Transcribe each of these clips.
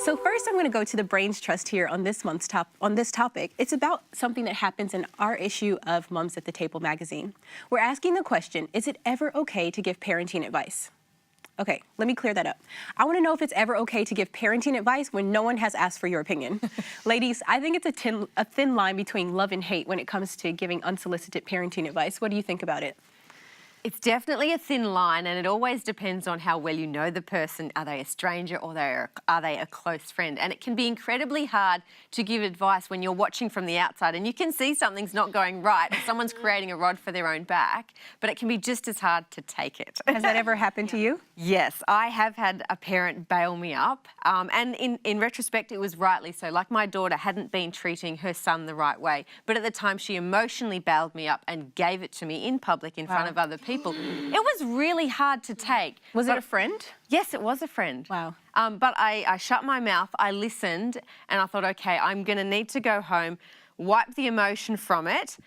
So first, I'm going to go to the Brains Trust here on this topic. It's about something that happens in our issue of Mums at the Table magazine. We're asking the question, is it ever okay to give parenting advice? Okay, let me clear that up. I want to know if it's ever okay to give parenting advice when no one has asked for your opinion. Ladies, I think it's a thin line between love and hate when it comes to giving unsolicited parenting advice. What do you think about it? It's definitely a thin line, and it always depends on how well you know the person. Are they a stranger or are they a close friend? And it can be incredibly hard to give advice when you're watching from the outside and you can see something's not going right, or someone's creating a rod for their own back, but it can be just as hard to take it. Has that ever happened to you? Yes, I have had a parent bail me up, and in retrospect, it was rightly so. Like, my daughter hadn't been treating her son the right way, but at the time she emotionally bailed me up and gave it to me in public in front of other people. It was really hard to take. Was it a friend? Yes, it was a friend. Wow. But I shut my mouth, I listened, and I thought, okay, I'm going to need to go home, wipe the emotion from it,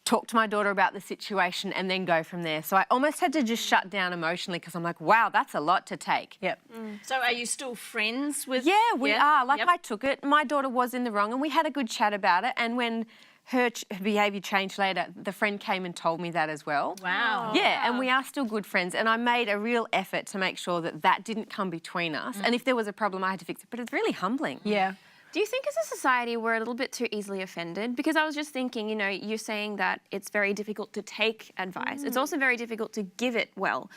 talk to my daughter about the situation, and then go from there. So I almost had to just shut down emotionally because I'm like, wow, that's a lot to take. Yep. So are you still friends with... Yeah, we are. Like, I took it. My daughter was in the wrong, and we had a good chat about it. And when her behaviour changed later, the friend came and told me that as well. Wow. Yeah, and we are still good friends, and I made a real effort to make sure that that didn't come between us. And if there was a problem, I had to fix it. But it's really humbling. Yeah. Do you think as a society we're a little bit too easily offended? Because I was just thinking, you know, you're saying that it's very difficult to take advice. It's also very difficult to give it well.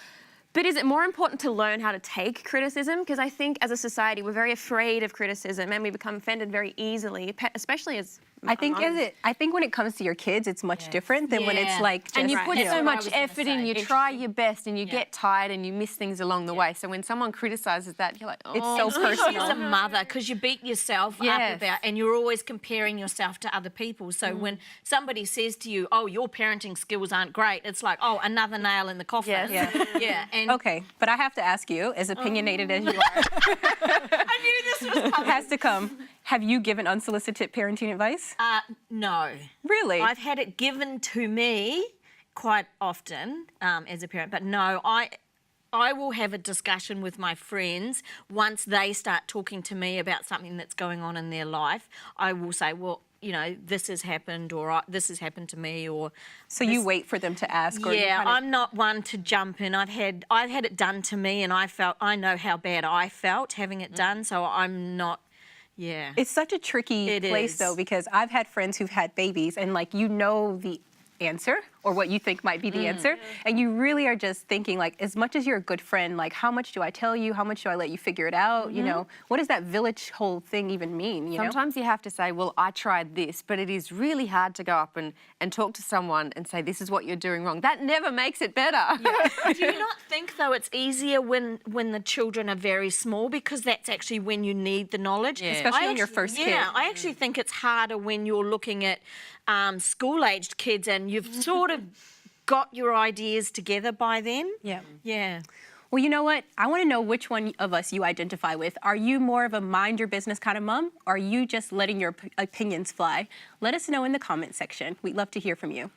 But is it more important to learn how to take criticism? Because I think as a society we're very afraid of criticism and we become offended very easily, especially as... I think when it comes to your kids, it's much different than when it's like just... And you put so much gonna effort say. in, you try your best, and you get tired and you miss things along the way. So when someone criticises that, you're like, oh. It's so personal. As a mother, because you beat yourself up about, and you're always comparing yourself to other people. So when somebody says to you, oh, your parenting skills aren't great, it's like, oh, another nail in the coffin. Yes. Yeah. And Okay, but I have to ask you, as opinionated as you are, I knew this was coming. has to come. Have you given unsolicited parenting advice? No. Really? I've had it given to me quite often as a parent, but no, I will have a discussion with my friends once they start talking to me about something that's going on in their life. I will say, well, you know, this has happened, or this has happened to me, or... So you wait for them to ask? Or Yeah, I'm not one to jump in. I've had it done to me, and I know how bad I felt having it done, so I'm not... Yeah. It's such a tricky place, though, because I've had friends who've had babies, and, like, you know the answer or what you think might be the answer, and you really are just thinking, like, as much as you're a good friend, like, how much do I tell you? How much do I let you figure it out? You know, what does that village whole thing even mean, you know? Sometimes you have to say, well, I tried this, but it is really hard to go up and talk to someone and say, this is what you're doing wrong. That never makes it better. Yeah. Do you not think, though, it's easier when the children are very small, because that's actually when you need the knowledge? Yeah. Especially when you're first kid. Yeah, I actually think it's harder when you're looking at school-aged kids and you've sort of got your ideas together by then. Yeah. Yeah. Well, you know what? I want to know which one of us you identify with. Are you more of a mind your business kind of mom, or are you just letting your opinions fly? Let us know in the comment section. We'd love to hear from you.